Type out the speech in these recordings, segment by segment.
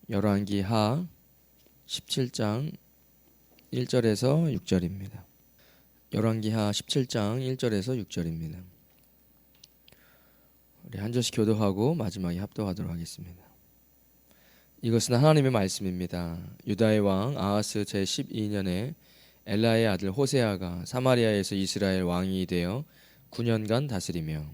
열왕기하 17장 1절에서 6절입니다. 열왕기하 17장 1절에서 6절입니다. 우리 한 절씩 교도하고 마지막에 합독하도록 하겠습니다. 이것은 하나님의 말씀입니다. 유다의 왕 아하스 제12년에 엘라의 아들 호세아가 사마리아에서 이스라엘 왕이 되어 9년간 다스리며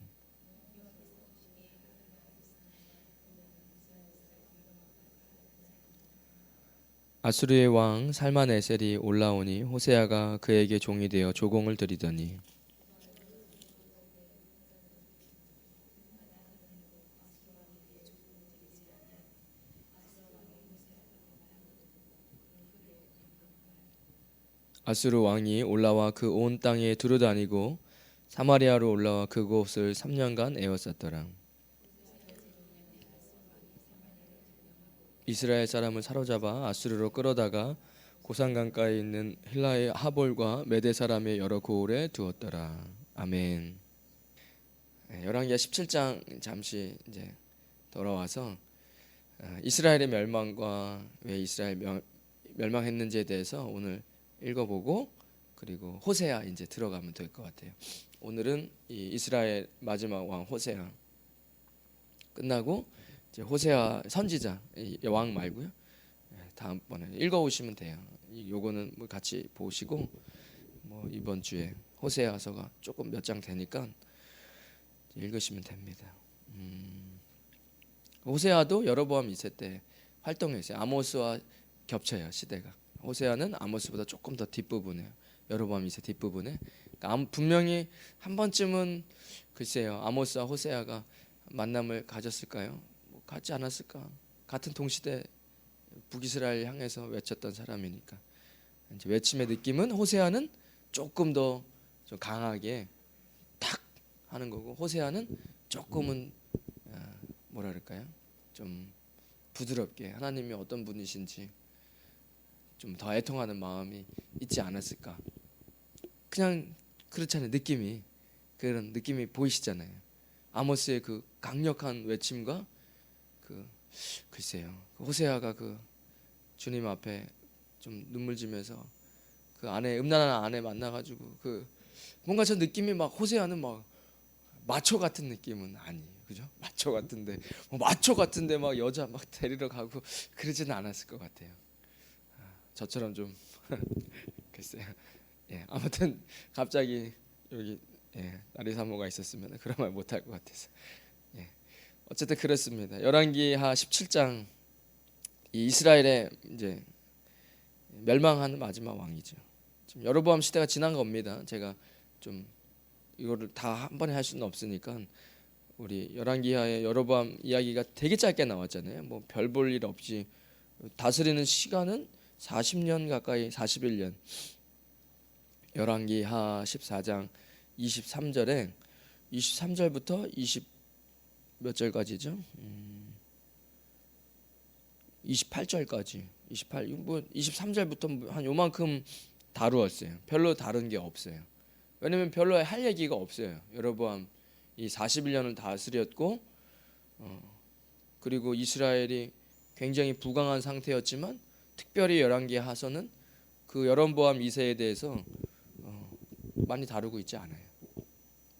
아수르의 왕 살마네셀이 올라오니 호세아가 그에게 종이 되어 조공을 드리더니 아수르 왕이 올라와 그 온 땅에 두루다니고 사마리아로 올라와 그곳을 3년간 에워쌌더라. 이스라엘 사람을 사로잡아 아수르로 끌어다가 고산강가에 있는 힐라의 하볼과 메대 사람의 여러 고을에 두었더라. 아멘. 열왕기하 17장 잠시 이제 돌아와서 이스라엘의 멸망과 왜 이스라엘 멸망했는지에 대해서 오늘 읽어보고 그리고 호세아 이제 들어가면 될 것 같아요. 오늘은 이 이스라엘 마지막 왕 호세아 끝나고 이제 호세아 선지자 왕 말고요. 다음번에 읽어오시면 돼요. 요거는 뭐 같이 보시고 뭐 이번 주에 호세아서가 조금 몇 장 되니까 읽으시면 됩니다. 호세아도 여로보암 2세 때 활동했어요. 아모스와 겹쳐요 시대가. 호세아는 아모스보다 조금 더 뒷부분이에요. 여로보암 2세 뒷부분에. 그러니까 분명히 한 번쯤은 글쎄요 아모스와 호세아가 만남을 가졌을까요? 뭐 갖지 않았을까? 같은 동시대 북이스라엘 향해서 외쳤던 사람이니까 이제 외침의 느낌은 호세아는 조금 더 좀 강하게 탁 하는 거고 호세아는 조금은 뭐라 그럴까요? 좀 부드럽게 하나님이 어떤 분이신지 좀 더 애통하는 마음이 있지 않았을까? 그냥 그렇잖아요. 느낌이 그런 느낌이 보이시잖아요. 아모스의 그 강력한 외침과 그 글쎄요 호세아가 그 주님 앞에 좀 눈물 지면서 그 아내 음란한 아내 만나가지고 그 뭔가 저 느낌이 막 호세아는 막 마초 같은 느낌은 아니에요. 그죠? 마초 같은데 막 여자 막 데리러 가고 그러지는 않았을 것 같아요. 저처럼 좀 글쎄요. 예, 아무튼 갑자기 여기 나리 사모가 있었으면 그런 말 못할 것 같아서 어쨌든 그렇습니다. 열왕기하 17장 이 이스라엘의 이제 멸망하는 마지막 왕이죠. 지금 여로보암 시대가 지난 겁니다. 제가 좀 이거를 다 한 번에 할 수는 없으니까 우리 열왕기하의 여로보암 이야기가 되게 짧게 나왔잖아요. 뭐 별 볼 일 없이 다스리는 시간은 40년 가까이 41년. 열왕기하 14장 23절에 23절부터 20 몇 절까지죠? 28절까지 23절부터 한 요만큼 다루었어요. 별로 다른 게 없어요. 왜냐면 별로 할 얘기가 없어요. 여로보암 이 41년을 다스렸고 그리고 이스라엘이 굉장히 부강한 상태였지만 특별히 열왕기하서는 그 여로보암 2세에 대해서 많이 다루고 있지 않아요.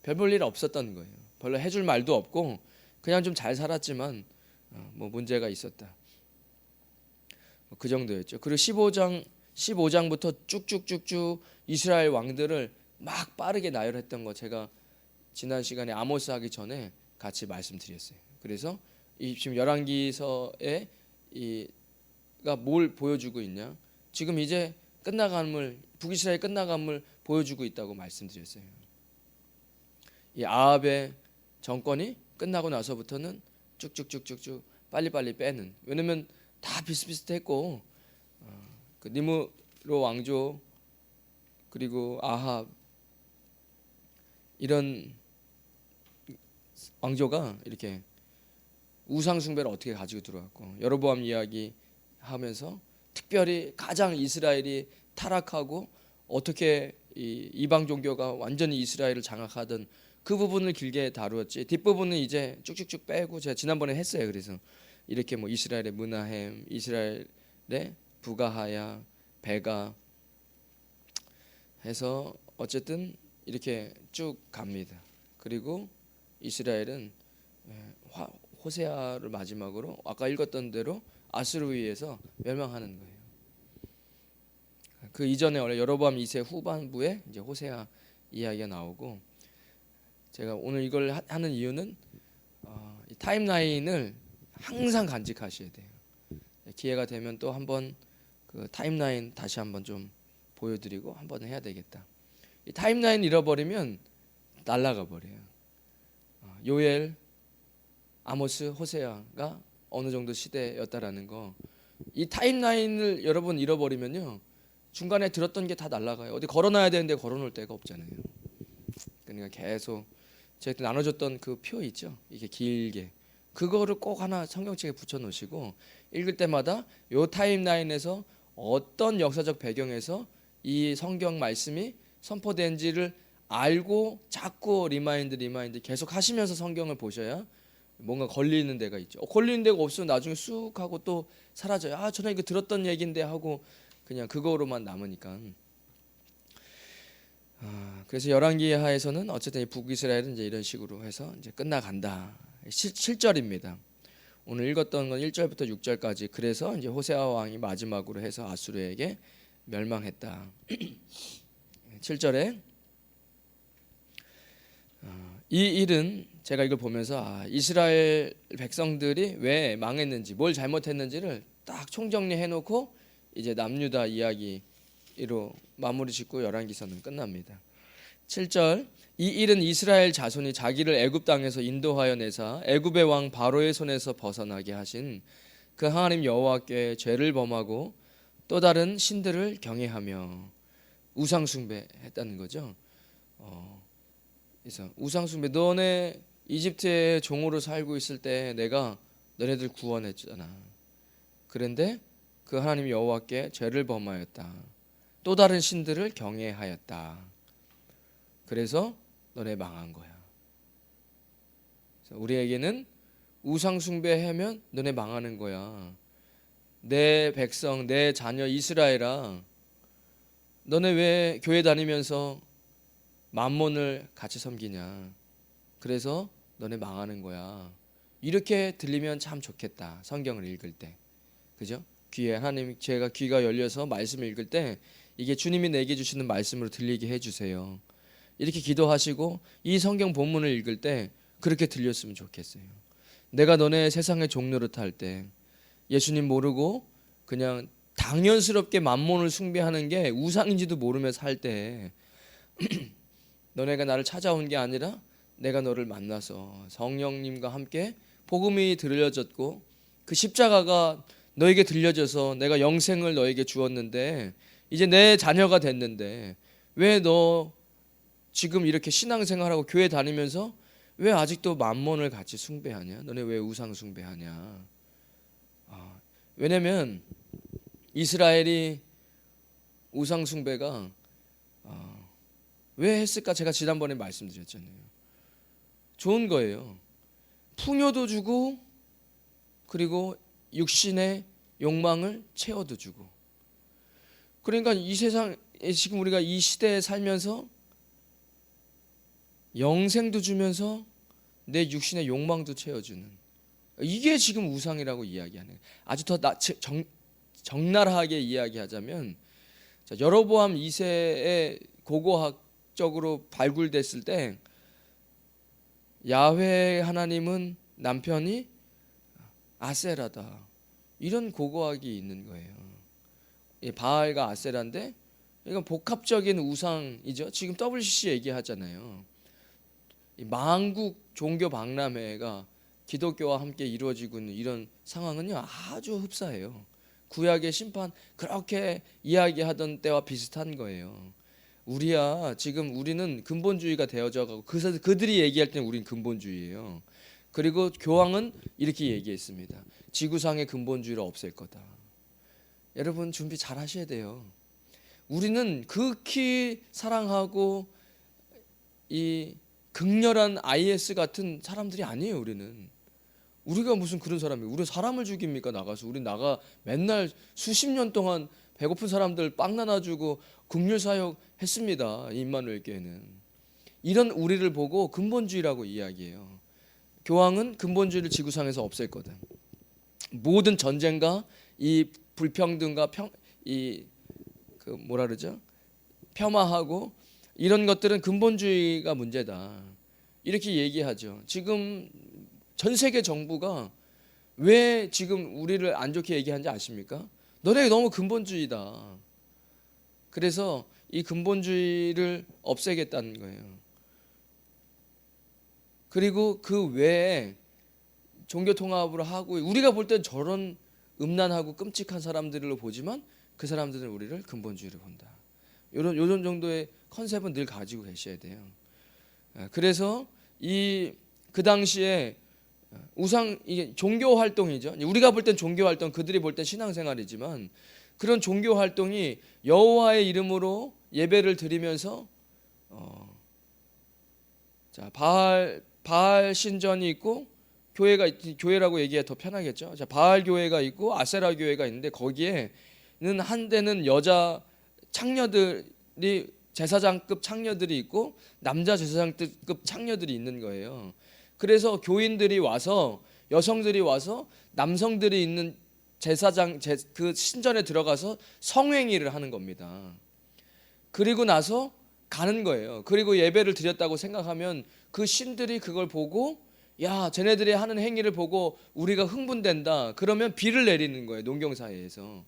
별 볼 일 없었던 거예요. 별로 해줄 말도 없고 그냥 좀 잘 살았지만 뭐 문제가 있었다. 그 정도였죠. 그리고 15장부터 쭉쭉쭉쭉 이스라엘 왕들을 막 빠르게 나열했던 거 제가 지난 시간에 아모스 하기 전에 같이 말씀드렸어요. 그래서 이 지금 열왕기서에 이가 뭘 보여주고 있냐? 지금 이제 끝나감을 북이스라엘 끝나감을 보여주고 있다고 말씀드렸어요. 이 아합의 정권이 끝나고 나서부터는 쭉쭉쭉쭉쭉 빨리빨리 빼는. 왜냐면 다 비슷비슷했고 그 니므로 왕조 그리고 아합 이런 왕조가 이렇게 우상 숭배를 어떻게 가지고 들어왔고 여로보암 이야기 하면서 특별히 가장 이스라엘이 타락하고 어떻게 이 이방 종교가 완전히 이스라엘을 장악하던 그 부분을 길게 다루었지 뒷부분은 이제 쭉쭉쭉 빼고 제가 지난번에 했어요. 그래서 이렇게 뭐 이스라엘의 므나헴, 이스라엘의 부가하야, 베가 해서 어쨌든 이렇게 쭉 갑니다. 그리고 이스라엘은 호세아를 마지막으로 아까 읽었던 대로 아수르에 의해서 멸망하는 거예요. 그 이전에 원래 여로보암 2세 후반부에 이제 호세아 이야기가 나오고, 제가 오늘 이걸 하는 이유는 이 타임라인을 항상 간직하셔야 돼요. 기회가 되면 또 한번 그 타임라인 다시 한번 좀 보여드리고 한번 해야 되겠다. 이 타임라인 잃어버리면 날아가 버려요. 요엘, 아모스, 호세아가 어느 정도 시대였다라는 거, 이 타임라인을 여러분 잃어버리면요 중간에 들었던 게 다 날아가요. 어디 걸어놔야 되는데 걸어놓을 데가 없잖아요. 그러니까 계속 제가 나눠줬던 그 표 있죠, 이게 길게 그거를 꼭 하나 성경책에 붙여놓으시고 읽을 때마다 요 타임라인에서 어떤 역사적 배경에서 이 성경 말씀이 선포된지를 알고 자꾸 리마인드 계속 하시면서 성경을 보셔야 뭔가 걸리는 데가 있죠. 걸리는 데가 없으면 나중에 쑥 하고 또 사라져요. 아, 저는 이거 들었던 얘기인데 하고 그냥 그거로만 남으니까. 그래서 열왕기 하에서는 어쨌든 이 북이스라엘은 이제 이런 식으로 해서 이제 끝나간다. 7절입니다. 오늘 읽었던 건 1절부터 6절까지. 그래서 이제 호세아 왕이 마지막으로 해서 아수르에게 멸망했다. 7절에 이 일은 제가 이걸 보면서 이스라엘 백성들이 왜 망했는지, 뭘 잘못했는지를 딱 총정리해 놓고 이제 남유다 이야기로 마무리 짓고 열왕기서는 끝납니다. 7절, 이 일은 이스라엘 자손이 자기를 애굽 땅에서 인도하여 내사 애굽의 왕 바로의 손에서 벗어나게 하신 그 하나님 여호와께 죄를 범하고 또 다른 신들을 경외하며 우상 숭배했다는 거죠. 그래서 우상 숭배, 너네 이집트의 종으로 살고 있을 때 내가 너네들 구원했잖아. 그런데 그 하나님 여호와께 죄를 범하였다. 또 다른 신들을 경외하였다. 그래서 너네 망한 거야. 그래서 우리에게는 우상 숭배하면 너네 망하는 거야. 내 백성, 내 자녀 이스라엘아, 너네 왜 교회 다니면서 만몬을 같이 섬기냐. 그래서 너네 망하는 거야. 이렇게 들리면 참 좋겠다. 성경을 읽을 때. 그죠? 귀에 하나님, 제가 귀가 열려서 말씀을 읽을 때 이게 주님이 내게 주시는 말씀으로 들리게 해주세요. 이렇게 기도하시고 이 성경 본문을 읽을 때 그렇게 들렸으면 좋겠어요. 내가 너네 세상의 종노릇 할 때 예수님 모르고 그냥 당연스럽게 만몬을 숭배하는 게 우상인지도 모르며 살 때 너네가 나를 찾아온 게 아니라 내가 너를 만나서 성령님과 함께 복음이 들려졌고 그 십자가가 너에게 들려져서 내가 영생을 너에게 주었는데 이제 내 자녀가 됐는데 왜 너 지금 이렇게 신앙생활하고 교회 다니면서 왜 아직도 만몬을 같이 숭배하냐? 너네 왜 우상 숭배하냐? 왜냐면 이스라엘이 우상 숭배가 왜 했을까? 제가 지난번에 말씀드렸잖아요. 좋은 거예요. 풍요도 주고 그리고 육신의 욕망을 채워도 주고. 그러니까 이 세상, 지금 우리가 이 시대에 살면서 영생도 주면서 내 육신의 욕망도 채워주는, 이게 지금 우상이라고 이야기하는. 아주 더 적나라하게 이야기하자면 여로보암 2세의 고고학적으로 발굴됐을 때 야훼 하나님은 남편이 아세라다, 이런 고고학이 있는 거예요. 바알과 아세라인데 이건 복합적인 우상이죠. 지금 WCC 얘기하잖아요. 만국 종교 박람회가 기독교와 함께 이루어지고 있는 이런 상황은요 아주 흡사해요. 구약의 심판 그렇게 이야기하던 때와 비슷한 거예요. 지금 우리는 근본주의가 되어져 가고 그들이 얘기할 때는 우리는 근본주의예요. 그리고 교황은 이렇게 얘기했습니다. 지구상의 근본주의를 없앨 거다. 여러분 준비 잘 하셔야 돼요. 우리는 극히 사랑하고 이 극렬한 IS 같은 사람들이 아니에요. 우리가 무슨 그런 사람이에요? 우리 사람을 죽입니까? 나가서 우리 나가 맨날 수십 년 동안 배고픈 사람들 빵 나눠주고 긍휼 사역 했습니다. 임마누엘 교회는 이런 우리를 보고 근본주의라고 이야기해요. 교황은 근본주의를 지구상에서 없앴거든. 모든 전쟁과 이 불평등과 그 뭐라 그러죠? 폄하하고 이런 것들은 근본주의가 문제다. 이렇게 얘기하죠. 지금 전 세계 정부가 왜 지금 우리를 안 좋게 얘기하는지 아십니까? 너네 너무 근본주의다. 그래서 이 근본주의를 없애겠다는 거예요. 그리고 그 외에 종교 통합을 하고 우리가 볼 땐 저런 음란하고 끔찍한 사람들로 보지만 그 사람들은 우리를 근본주의로 본다. 요런 정도의 컨셉은 늘 가지고 계셔야 돼요. 그래서 그 당시에 이게 종교 활동이죠. 우리가 볼 땐 종교 활동, 그들이 볼 땐 신앙생활이지만 그런 종교 활동이 여호와의 이름으로 예배를 드리면서 자 바알 신전이 있고 교회라고 얘기해 더 편하겠죠. 자 바알 교회가 있고 아세라 교회가 있는데 거기에는 한대는 여자 창녀들이 제사장급 창녀들이 있고 남자 제사장급 창녀들이 있는 거예요. 그래서 교인들이 와서 여성들이 와서 남성들이 있는 그 신전에 들어가서 성행위를 하는 겁니다. 그리고 나서 가는 거예요. 그리고 예배를 드렸다고 생각하면 그 신들이 그걸 보고 야 쟤네들이 하는 행위를 보고 우리가 흥분된다. 그러면 비를 내리는 거예요. 농경사회에서.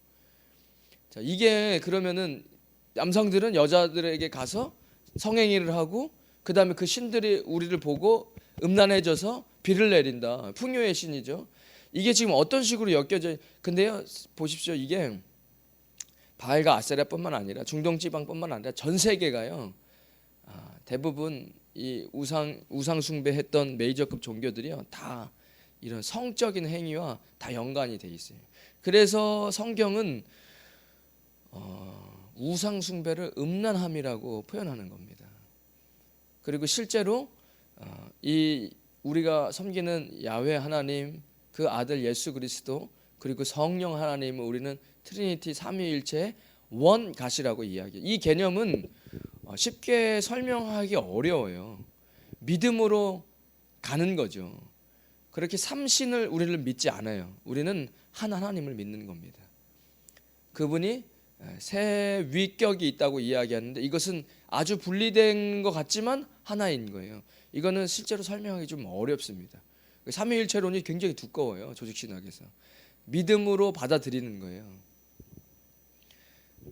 자 이게 그러면은 남성들은 여자들에게 가서 성행위를 하고 그 다음에 그 신들이 우리를 보고 음란해져서 비를 내린다. 풍요의 신이죠. 이게 지금 어떤 식으로 엮여져? 근데요 보십시오. 이게 바알과 아세라뿐만 아니라 중동 지방뿐만 아니라 전 세계가요. 대부분 이 우상 숭배했던 메이저급 종교들이요 다 이런 성적인 행위와 다 연관이 돼 있어요. 그래서 성경은 우상 숭배를 음란함이라고 표현하는 겁니다. 그리고 실제로 이 우리가 섬기는 야훼 하나님, 그 아들 예수 그리스도, 그리고 성령 하나님을 우리는 트리니티 삼위일체의 원갓이라고 이야기해요. 이 개념은 쉽게 설명하기 어려워요. 믿음으로 가는 거죠. 그렇게 삼신을 우리를 믿지 않아요. 우리는 한 하나님을 믿는 겁니다. 그분이 세 위격이 있다고 이야기하는데 이것은 아주 분리된 것 같지만 하나인 거예요. 이거는 실제로 설명하기 좀 어렵습니다. 삼위일체론이 굉장히 두꺼워요. 조직신학에서. 믿음으로 받아들이는 거예요.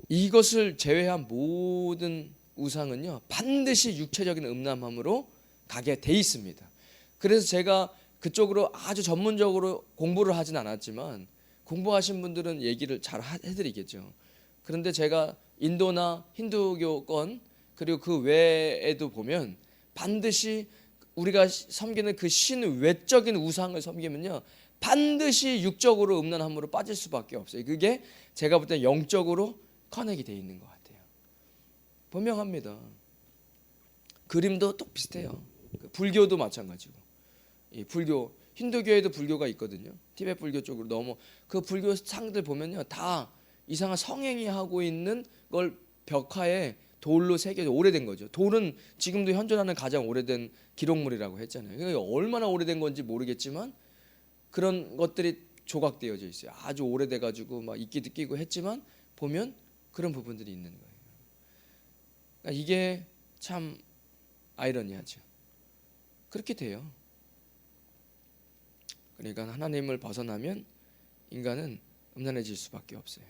이것을 제외한 모든 우상은요 반드시 육체적인 음란함으로 가게 돼 있습니다. 그래서 제가 그쪽으로 아주 전문적으로 공부를 하진 않았지만 공부하신 분들은 얘기를 잘 해드리겠죠. 그런데 제가 인도나 힌두교권 그리고 그 외에도 보면 반드시 우리가 섬기는 그 신 외적인 우상을 섬기면요 반드시 육적으로 음란함으로 빠질 수밖에 없어요. 그게 제가 볼 때 영적으로 커넥이 돼 있는 것 같아요. 분명합니다. 그림도 똑 비슷해요. 불교도 마찬가지고 이 불교 힌두교에도 불교가 있거든요. 티베트 불교 쪽으로 넘어 그 불교 상들 보면요 다 이상한 성행위 하고 있는 걸 벽화에 돌로 새겨져 오래된 거죠. 돌은 지금도 현존하는 가장 오래된 기록물이라고 했잖아요. 그러니까 얼마나 오래된 건지 모르겠지만 그런 것들이 조각되어져 있어요. 아주 오래돼 가지고 막 이끼도 끼고 했지만 보면 그런 부분들이 있는 거예요. 그러니까 이게 참 아이러니하죠. 그렇게 돼요. 그러니까 하나님을 벗어나면 인간은 음란해질 수밖에 없어요.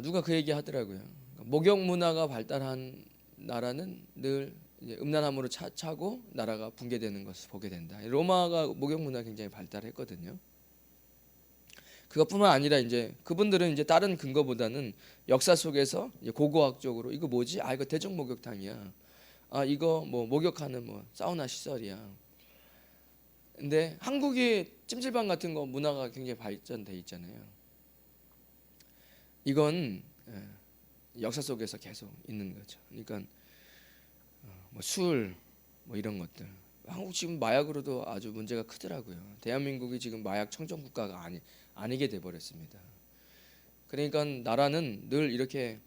누가 그 얘기 하더라고요. 목욕 문화가 발달한 나라는 늘 이제 음란함으로 차고 나라가 붕괴되는 것을 보게 된다. 로마가 목욕 문화 굉장히 발달했거든요. 그것뿐만 아니라 이제 그분들은 이제 다른 근거보다는 역사 속에서 이제 고고학적으로 이거 뭐지? 이거 대중 목욕탕이야. 이거 뭐 목욕하는 뭐 사우나 시설이야. 근데 한국이 찜질방 같은 거 문화가 굉장히 발전돼 있잖아요. 이건 역사 속에서 계속 있는 거죠. 그러니까 뭐 술, 뭐 이런 것들 한국 지금 마약으로도 아주 문제가 크더라고요. 대한민국이 지금 마약 청정 국가가 아니게 돼 버렸습니다. 그러니까 나라는 늘 이렇게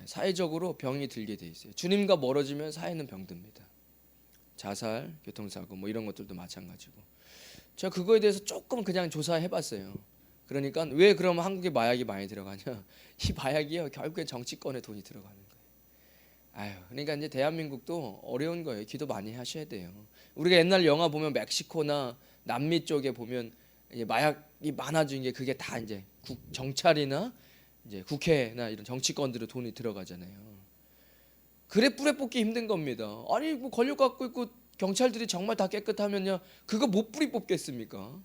사회적으로 병이 들게 돼 있어요. 주님과 멀어지면 사회는 병듭니다. 자살, 교통사고 뭐 이런 것들도 마찬가지고. 제가 그거에 대해서 조금 그냥 조사해봤어요. 그러니까 왜 그러면 한국에 마약이 많이 들어가냐? 이 마약이요 결국엔 정치권에 돈이 들어가는 거예요. 아유, 그러니까 이제 대한민국도 어려운 거예요. 기도 많이 하셔야 돼요. 우리가 옛날 영화 보면 멕시코나 남미 쪽에 보면 이제 마약이 많아진 게 그게 다 이제 정찰이나 이제 국회나 이런 정치권들의 돈이 들어가잖아요. 그래 뿌려 뽑기 힘든 겁니다. 아니 뭐 권력 갖고 있고 경찰들이 정말 다 깨끗하면요 그거 못 뿌리 뽑겠습니까?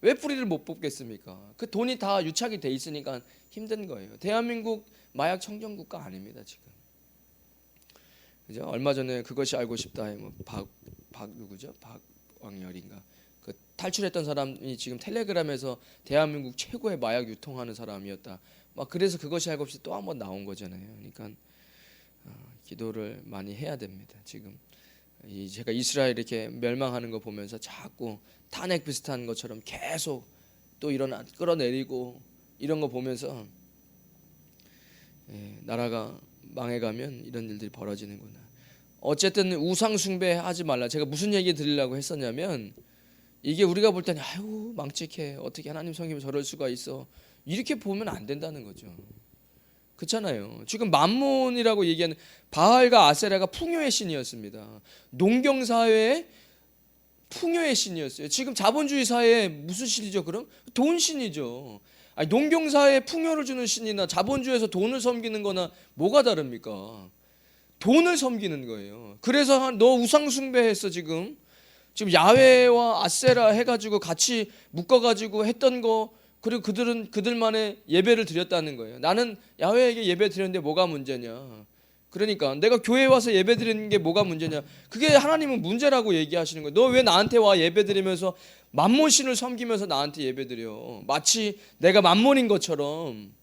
왜 뿌리를 못 뽑겠습니까? 그 돈이 다 유착이 돼 있으니까 힘든 거예요. 대한민국 마약 청정 국가 아닙니다 지금. 그죠? 얼마 전에 그것이 알고 싶다에 뭐박 누구죠? 박왕열인가 그 탈출했던 사람이 지금 텔레그램에서 대한민국 최고의 마약 유통하는 사람이었다. 막 그래서 그것이 알고 싶다 또 한 번 나온 거잖아요. 그러니까 기도를 많이 해야 됩니다. 지금 제가 이스라엘 이렇게 멸망하는 거 보면서 자꾸 탄핵 비슷한 것처럼 계속 또 끌어내리고 이런 거 보면서 나라가 망해가면 이런 일들이 벌어지는구나. 어쨌든 우상 숭배하지 말라. 제가 무슨 얘기 드리려고 했었냐면 이게 우리가 볼 때는 아유 망측해 어떻게 하나님 섬기면 저럴 수가 있어 이렇게 보면 안 된다는 거죠. 그렇잖아요. 지금 만몬이라고 얘기하는 바알과 아세라가 풍요의 신이었습니다. 농경 사회의 풍요의 신이었어요. 지금 자본주의 사회에 무슨 신이죠? 그럼 돈 신이죠. 아니, 농경 사회에 풍요를 주는 신이나 자본주의에서 돈을 섬기는 거나 뭐가 다릅니까? 돈을 섬기는 거예요. 그래서 너 우상 숭배했어 지금 야훼와 아세라 해가지고 같이 묶어가지고 했던 거 그리고 그들만의 예배를 드렸다는 거예요. 나는 야훼에게 예배 드렸는데 뭐가 문제냐? 그러니까 내가 교회에 와서 예배 드리는 게 뭐가 문제냐? 그게 하나님은 문제라고 얘기하시는 거예요. 너 왜 나한테 와 예배 드리면서 만몬신을 섬기면서 나한테 예배 드려? 마치 내가 만몬인 것처럼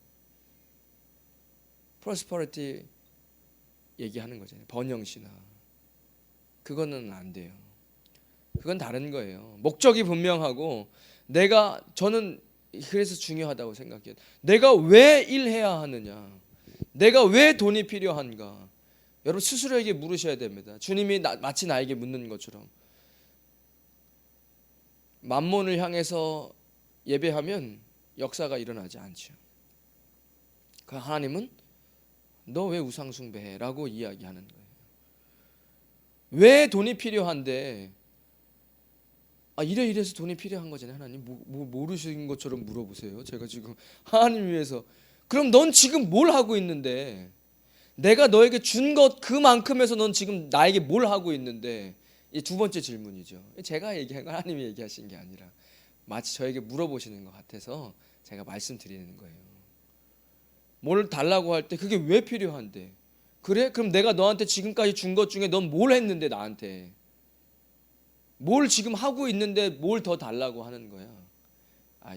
프로스퍼리티 얘기하는 거잖아요. 번영신화. 그거는 안 돼요. 그건 다른 거예요. 목적이 분명하고 저는 그래서 중요하다고 생각해요. 내가 왜 일해야 하느냐? 내가 왜 돈이 필요한가? 여러분 스스로에게 물으셔야 됩니다. 주님이 마치 나에게 묻는 것처럼 만몬을 향해서 예배하면 역사가 일어나지 않죠. 그 하나님은 너 왜 우상 숭배해? 라고 이야기하는 거예요. 왜 돈이 필요한데 이래서 돈이 필요한 거잖아요. 하나님 모르시는 것처럼 물어보세요. 제가 지금 하나님 위해서 그럼 넌 지금 뭘 하고 있는데 내가 너에게 준 것 그만큼에서 넌 지금 나에게 뭘 하고 있는데 이 두 번째 질문이죠. 제가 얘기한 거 하나님이 얘기하신 게 아니라 마치 저에게 물어보시는 것 같아서 제가 말씀드리는 거예요. 뭘 달라고 할 때 그게 왜 필요한데 그래? 그럼 내가 너한테 지금까지 준 것 중에 넌 뭘 했는데 나한테 뭘 지금 하고 있는데 뭘 더 달라고 하는 거야.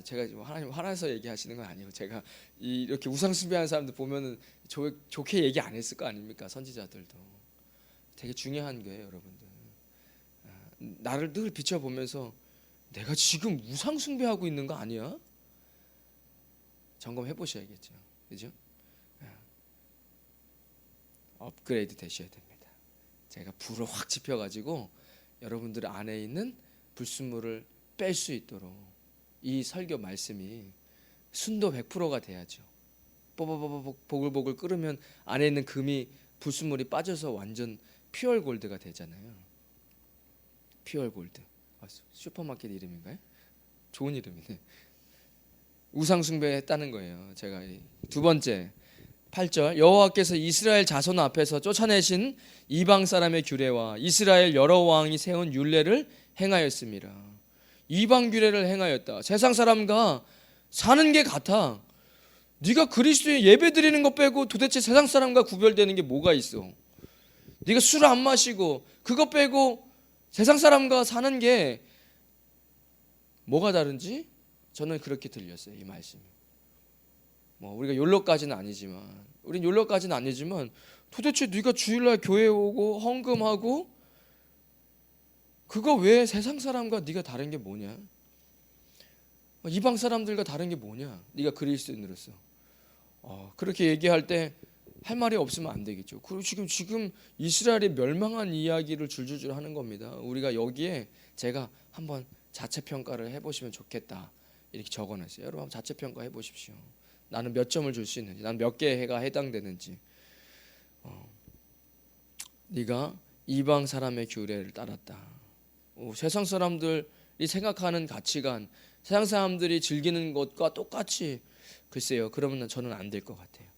제가 지금 하나님 화나서 얘기하시는 건 아니고 제가 이렇게 우상 숭배하는 사람들 보면은 좋게 얘기 안 했을 거 아닙니까? 선지자들도 되게 중요한 거예요, 여러분들. 나를 늘 비춰보면서 내가 지금 우상 숭배하고 있는 거 아니야? 점검해 보셔야겠죠, 그죠? 업그레이드 되셔야 됩니다. 제가 불을 확 지펴가지고 여러분들 안에 있는 불순물을 뺄 수 있도록 이 설교 말씀이 순도 100%가 돼야죠. 뽀뽀뽀뽀 보글보글 끓으면 안에 있는 금이 불순물이 빠져서 완전 퓨얼 골드가 되잖아요. 퓨얼 골드. 슈퍼마켓 이름인가요? 좋은 이름이네. 우상 숭배했다는 거예요. 제가 두 번째 8절 여호와께서 이스라엘 자손 앞에서 쫓아내신 이방 사람의 규례와 이스라엘 여러 왕이 세운 율례를 행하였습니다. 이방 규례를 행하였다. 세상 사람과 사는 게 같아. 네가 그리스도의 예배 드리는 것 빼고 도대체 세상 사람과 구별되는 게 뭐가 있어? 네가 술 안 마시고 그거 빼고 세상 사람과 사는 게 뭐가 다른지 저는 그렇게 들렸어요. 이 말씀이. 우리가 욜로까지는 아니지만 도대체 네가 주일날 교회 오고 헌금하고 그거 왜 세상 사람과 네가 다른 게 뭐냐? 이방 사람들과 다른 게 뭐냐? 네가 그리스도인으로서 그렇게 얘기할 때 할 말이 없으면 안 되겠죠. 그리고 지금 이스라엘이 멸망한 이야기를 줄줄줄 하는 겁니다. 우리가 여기에 제가 한번 자체 평가를 해보시면 좋겠다 이렇게 적어놨어요. 여러분 한번 자체 평가 해보십시오. 나는 몇 점을 줄 수 있는지, 나는 몇 개의 해가 해당되는지. 네가 이방 사람의 규례를 따랐다. 세상 사람들이 생각하는 가치관, 세상 사람들이 즐기는 것과 똑같이 글쎄요. 그러면 저는 안 될 것 같아요.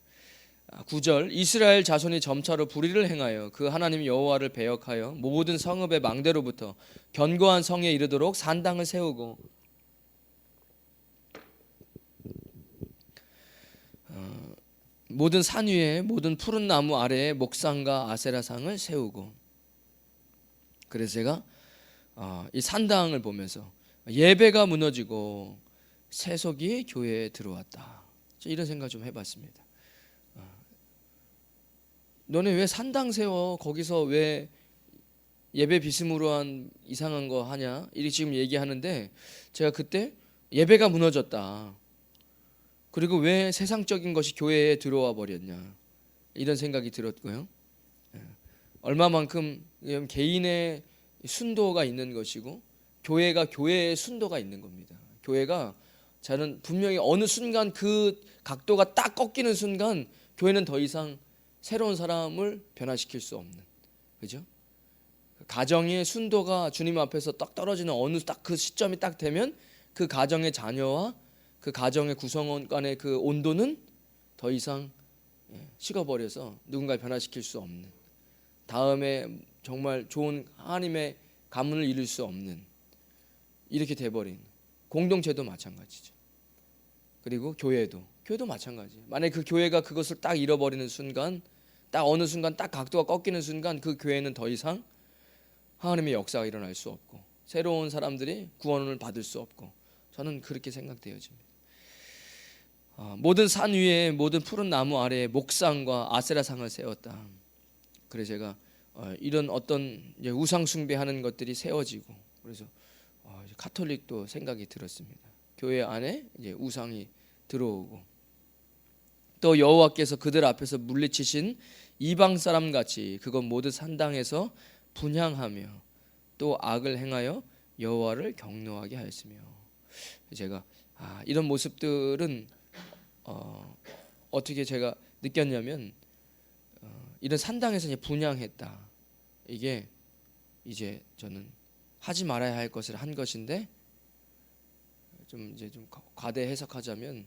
9절 이스라엘 자손이 점차로 불의를 행하여 그 하나님 여호와를 배역하여 모든 성읍의 망대로부터 견고한 성에 이르도록 산당을 세우고 모든 산 위에 모든 푸른 나무 아래에 목상과 아세라상을 세우고. 그래서 제가 이 산당을 보면서 예배가 무너지고 세속이 교회에 들어왔다. 이런 생각 좀 해봤습니다. 너네 왜 산당 세워? 거기서 왜 예배 비스무로 한 이상한 거 하냐? 이렇게 지금 얘기하는데 제가 그때 예배가 무너졌다. 그리고 왜 세상적인 것이 교회에 들어와 버렸냐? 이런 생각이 들었고요. 얼마만큼 개인의 순도가 있는 것이고 교회가 교회의 순도가 있는 겁니다. 교회가 저는 분명히 어느 순간 그 각도가 딱 꺾이는 순간 교회는 더 이상 새로운 사람을 변화시킬 수 없는, 그죠? 가정의 순도가 주님 앞에서 딱 떨어지는 어느 딱 그 시점이 딱 되면 그 가정의 자녀와 그 가정의 구성원 간의 그 온도는 더 이상 식어버려서 누군가를 변화시킬 수 없는, 다음에 정말 좋은 하나님의 가문을 이룰 수 없는 이렇게 돼버린 공동체도 마찬가지죠. 그리고 교회도 마찬가지. 만약에 그 교회가 그것을 딱 잃어버리는 순간, 딱 어느 순간 딱 각도가 꺾이는 순간 그 교회는 더 이상 하나님의 역사가 일어날 수 없고 새로운 사람들이 구원을 받을 수 없고, 저는 그렇게 생각되어집니다. 모든 산 위에 모든 푸른 나무 아래에 목상과 아세라상을 세웠다. 그래서 제가 이런 어떤 우상 숭배하는 것들이 세워지고, 그래서 카톨릭도 생각이 들었습니다. 교회 안에 이제 우상이 들어오고, 또 여호와께서 그들 앞에서 물리치신 이방 사람 같이 그것 모두 산당에서 분향하며 또 악을 행하여 여호와를 경노하게 하였으며. 제가 이런 모습들은 어떻게 제가 느꼈냐면 이런 산당에서 이제 분향했다. 이게 이제 저는 하지 말아야 할 것을 한 것인데 좀 과대 해석하자면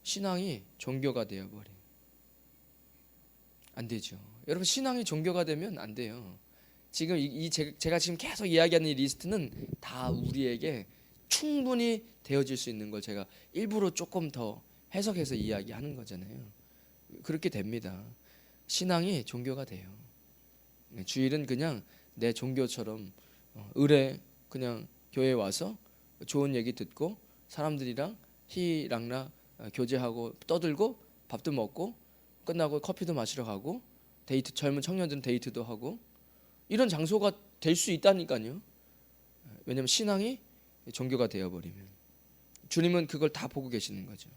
신앙이 종교가 되어버린. 안 되죠. 여러분 신앙이 종교가 되면 안 돼요. 지금 제가 지금 계속 이야기하는 이 리스트는 다 우리에게 충분히 되어질 수 있는 걸 제가 일부러 조금 더 해석해서 이야기하는 거잖아요. 그렇게 됩니다. 신앙이 종교가 돼요. 주일은 그냥 내 종교처럼 을에 그냥 교회에 와서 좋은 얘기 듣고 사람들이랑 희랑락 교제하고 떠들고 밥도 먹고 끝나고 커피도 마시러 가고 젊은 청년들은 데이트도 하고 이런 장소가 될 수 있다니까요. 왜냐하면 신앙이 종교가 되어버리면 주님은 그걸 다 보고 계시는 거죠.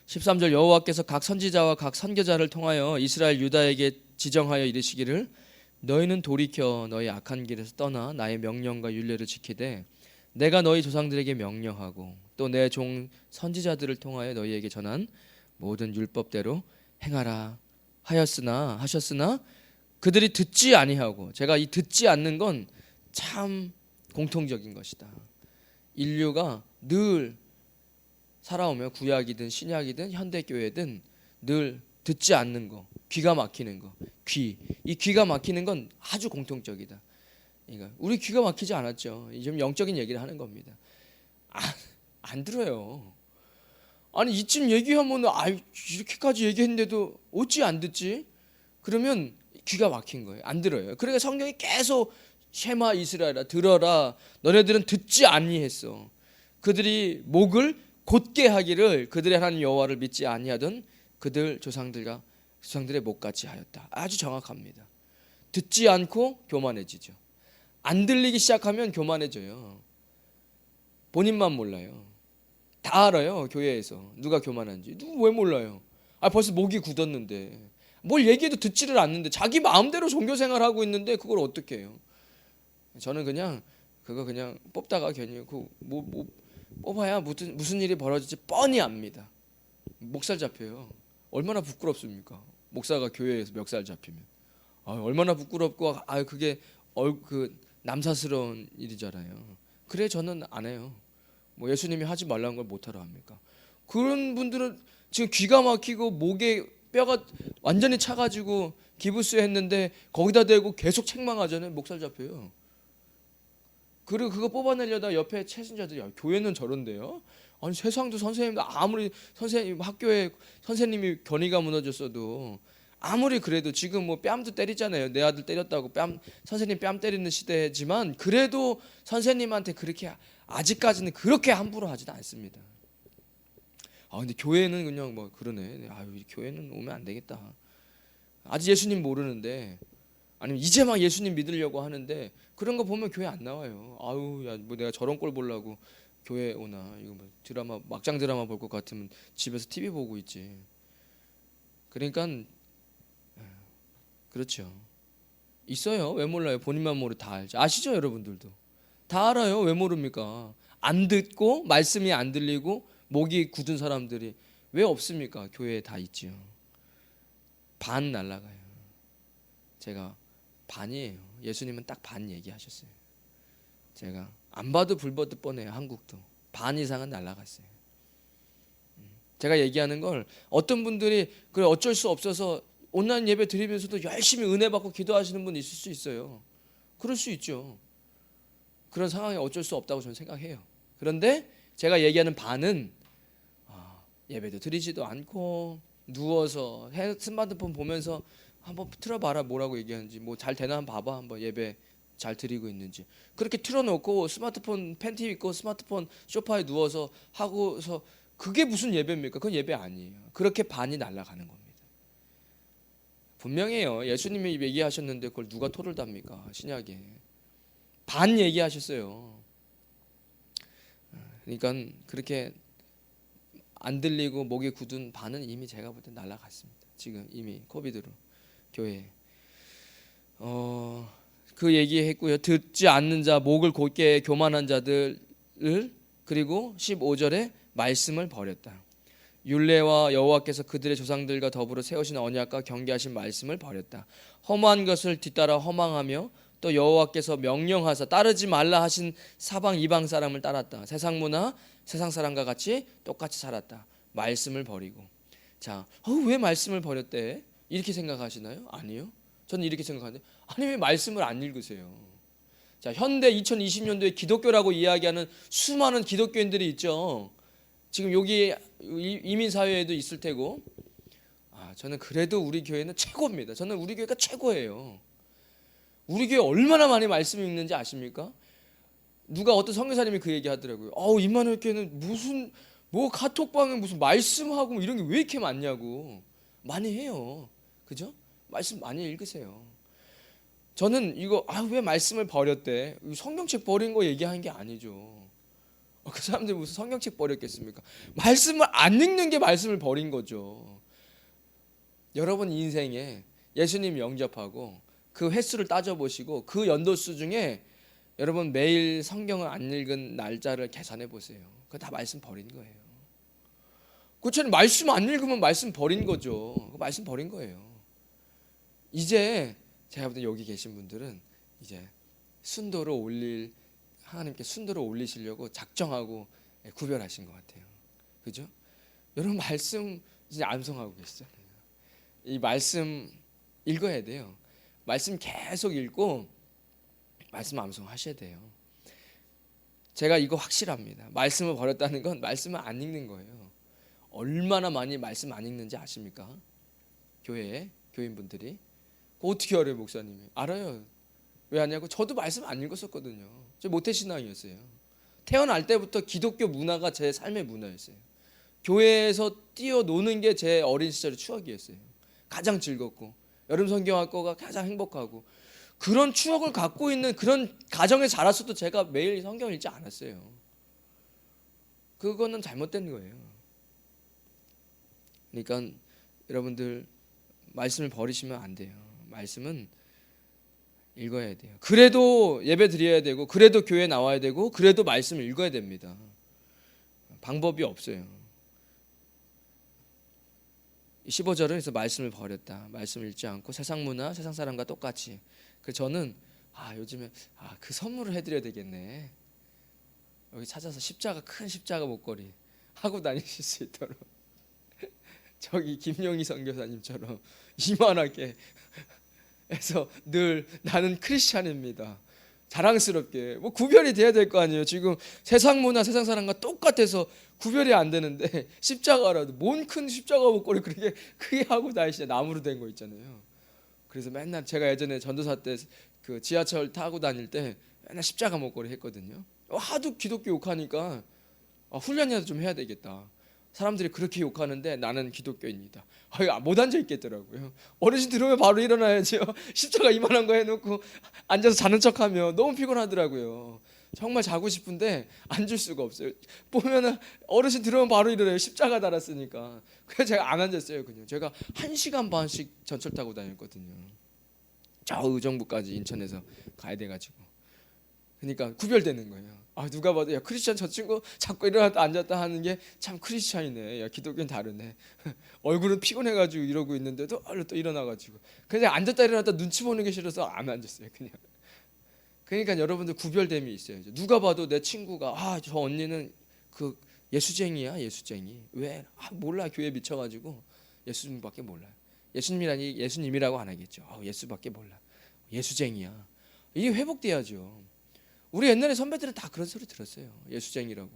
13절 여호와께서 각 선지자와 각 선교자를 통하여 이스라엘 유다에게 지정하여 이르시기를 너희는 돌이켜 너희 악한 길에서 떠나 나의 명령과 율례를 지키되 내가 너희 조상들에게 명령하고 또 내 종 선지자들을 통하여 너희에게 전한 모든 율법대로 행하라 하셨으나 그들이 듣지 아니하고, 제가 이 듣지 않는 건 참 공통적인 것이다. 인류가 늘 살아오며 구약이든 신약이든 현대교회든 늘 듣지 않는 거, 귀가 막히는 거, 이 귀가 막히는 건 아주 공통적이다. 그러니까 우리 귀가 막히지 않았죠. 좀 영적인 얘기를 하는 겁니다. 안 들어요. 아니 이쯤 얘기하면 이렇게까지 얘기했는데도 어찌 안 듣지? 그러면 귀가 막힌 거예요. 안 들어요. 그러니까 성경이 계속 쉐마 이스라엘아 들어라. 너네들은 듣지 아니했어. 그들이 목을 곧게 하기를 그들의 하나님 여호와를 믿지 아니하던 그들 조상들의 목같이 하였다. 아주 정확합니다. 듣지 않고 교만해지죠. 안 들리기 시작하면 교만해져요. 본인만 몰라요. 다 알아요. 교회에서 누가 교만한지. 누구 왜 몰라요? 벌써 목이 굳었는데 뭘 얘기해도 듣지를 않는데 자기 마음대로 종교생활하고 있는데 그걸 어떻게 해요? 저는 그냥 그거 그냥 뽑다가 괜히 뭐 뽑아야 무슨 일이 벌어질지 뻔히 압니다. 목살 잡혀요. 얼마나 부끄럽습니까? 목사가 교회에서 멱살 잡히면 얼마나 부끄럽고 그게 그 남사스러운 일이잖아요. 그래 저는 안 해요. 뭐 예수님이 하지 말라는 걸 못하라 합니까? 그런 분들은 지금 귀가 막히고 목에 뼈가 완전히 차가지고 기부스 했는데 거기다 대고 계속 책망하잖아요. 목살 잡혀요. 그리고 그거 뽑아내려다 옆에 채신자들이 교회는 저런데요. 아니 세상도 선생님도 아무리 선생님 학교에 선생님이 견이가 무너졌어도 아무리 그래도 지금 뭐 뺨도 때리잖아요. 내 아들 때렸다고 선생님 뺨 때리는 시대지만 그래도 선생님한테 그렇게 아직까지는 그렇게 함부로 하지는 않습니다. 근데 교회는 그냥 뭐 그러네. 교회는 오면 안 되겠다. 아직 예수님 모르는데 아니면 이제 막 예수님 믿으려고 하는데 그런 거 보면 교회 안 나와요. 뭐 내가 저런 꼴 보려고 교회 오나. 이거 뭐 드라마 막장 드라마 볼 것 같으면 집에서 TV 보고 있지. 그러니까 그렇죠. 있어요. 왜 몰라요? 본인만 모르 다 알죠. 아시죠, 여러분들도? 다 알아요. 왜 모릅니까? 안 듣고 말씀이 안 들리고 목이 굳은 사람들이 왜 없습니까? 교회에 다 있지요. 반 날라가요. 제가 반이에요. 예수님은 딱 반 얘기하셨어요. 제가 안 봐도 불보듯 뻔해요. 한국도 반 이상은 날라갔어요. 제가 얘기하는 걸 어떤 분들이 그래 어쩔 수 없어서 온라인 예배 드리면서도 열심히 은혜 받고 기도하시는 분 있을 수 있어요. 그럴 수 있죠. 그런 상황에 어쩔 수 없다고 저는 생각해요. 그런데 제가 얘기하는 반은 예배도 드리지도 않고 누워서 스마트폰 보면서 한번 틀어봐라 뭐라고 얘기하는지 뭐 잘 되나 한번 봐봐 한번 예배 잘 드리고 있는지 그렇게 틀어놓고 스마트폰 팬티 입고 스마트폰 소파에 누워서 하고서 그게 무슨 예배입니까? 그건 예배 아니에요. 그렇게 반이 날아가는 겁니다. 분명해요. 예수님이 얘기하셨는데 그걸 누가 토를 답니까? 신약에 반 얘기하셨어요. 그러니까 그렇게 안 들리고 목이 굳은 반은 이미 제가 볼 때 날아갔습니다. 지금 이미 코비드로 교회에 그 얘기했고요. 듣지 않는 자 목을 곧게 교만한 자들을 그리고 15절에 말씀을 버렸다. 율례와 여호와께서 그들의 조상들과 더불어 세우신 언약과 경계하신 말씀을 버렸다. 험한 것을 뒤따라 허망하며 또 여호와께서 명령하사 따르지 말라 하신 사방 이방 사람을 따랐다. 세상 문화 세상 사람과 같이 똑같이 살았다. 말씀을 버리고 자, 왜 말씀을 버렸대? 이렇게 생각하시나요? 아니요. 저는 이렇게 생각하는데 아니 왜 말씀을 안 읽으세요? 자, 현대 2020년도에 기독교라고 이야기하는 수많은 기독교인들이 있죠. 지금 여기 이민 사회에도 있을 테고 저는 그래도 우리 교회는 최고입니다. 저는 우리 교회가 최고예요. 우리 교회 얼마나 많이 말씀 읽는지 아십니까? 누가 어떤 선교사님이 그 얘기 하더라고요. 임마누엘 교회는 무슨 뭐 카톡방에 무슨 말씀하고 뭐 이런 게 왜 이렇게 많냐고. 많이 해요. 그죠? 말씀 많이 읽으세요. 저는 이거 왜 말씀을 버렸대? 성경책 버린 거 얘기하는 게 아니죠. 그 사람들이 무슨 성경책 버렸겠습니까? 말씀을 안 읽는 게 말씀을 버린 거죠. 여러분 인생에 예수님 영접하고 그 횟수를 따져보시고 그 연도수 중에 여러분 매일 성경을 안 읽은 날짜를 계산해 보세요. 그거 다 말씀 버린 거예요. 그렇잖아요. 말씀 안 읽으면 말씀 버린 거죠. 말씀 버린 거예요. 이제 제가 볼 때 여기 계신 분들은 이제 순도를 하나님께 순도를 올리시려고 작정하고 구별하신 것 같아요. 그죠? 여러분 말씀 이제 암송하고 계시잖아요. 이 말씀 읽어야 돼요. 말씀 계속 읽고 말씀 암송하셔야 돼요. 제가 이거 확실합니다. 말씀을 버렸다는 건 말씀을 안 읽는 거예요. 얼마나 많이 말씀 안 읽는지 아십니까? 교회에 교인분들이. 어떻게 알아요, 목사님이? 알아요. 왜 아냐고? 저도 말씀 안 읽었었거든요. 저 모태신앙이었어요. 태어날 때부터 기독교 문화가 제 삶의 문화였어요. 교회에서 뛰어노는 게 제 어린 시절의 추억이었어요. 가장 즐겁고 여름 성경학과가 가장 행복하고 그런 추억을 갖고 있는 그런 가정에 자랐어도 제가 매일 성경을 읽지 않았어요. 그거는 잘못된 거예요. 그러니까 여러분들 말씀을 버리시면 안 돼요. 말씀은 읽어야 돼요. 그래도 예배 드려야 되고, 그래도 교회 나와야 되고, 그래도 말씀을 읽어야 됩니다. 방법이 없어요. 15절은 그래서 말씀을 버렸다. 말씀을 읽지 않고 세상 문화, 세상 사람과 똑같이. 그 저는 요즘에 그 선물을 해드려야 되겠네. 여기 찾아서 십자가, 큰 십자가 목걸이 하고 다니실 수 있도록 저기 김용희 선교사님처럼 이만하게 해서 늘 나는 크리스찬입니다. 자랑스럽게 뭐 구별이 돼야 될 거 아니에요. 지금 세상 문화, 세상 사람과 똑같아서 구별이 안 되는데 십자가라도 뭔 큰 십자가 목걸이 그렇게 크게 하고 다니시냐. 나무로 된 거 있잖아요. 그래서 맨날 제가 예전에 전도사 때 그 지하철 타고 다닐 때 맨날 십자가 목걸이 했거든요. 하도 기독교 욕하니까 훈련이라도 좀 해야 되겠다. 사람들이 그렇게 욕하는데 나는 기독교인이다. 못 앉아 있겠더라고요. 어르신 들어오면 바로 일어나야죠. 십자가 이만한 거 해놓고 앉아서 자는 척하면 너무 피곤하더라고요. 정말 자고 싶은데 앉을 수가 없어요. 보면은 어르신 들어오면 바로 일어나요. 십자가 달았으니까. 그래서 제가 안 앉았어요. 그냥 제가 1시간 반씩 전철 타고 다녔거든요. 저 의정부까지 인천에서 가야 돼가지고. 그러니까 구별되는 거예요. 누가 봐도 야 크리스찬 저 친구 자꾸 일어났다 앉았다 하는 게 참 크리스찬이네. 야 기독교는 다르네. 얼굴은 피곤해가지고 이러고 있는데도 얼른 또 일어나가지고. 그냥 앉았다 일어났다 눈치 보는 게 싫어서 안 앉았어요. 그냥. 그러니까 여러분들 구별됨이 있어요. 누가 봐도 내 친구가 저 언니는 그 예수쟁이야. 예수쟁이. 왜? 몰라. 교회 미쳐가지고 예수님밖에 몰라요. 예수님이라고 안 하겠죠. 예수밖에 몰라. 예수쟁이야. 이게 회복돼야죠. 우리 옛날에 선배들은 다 그런 소리 들었어요. 예수쟁이라고.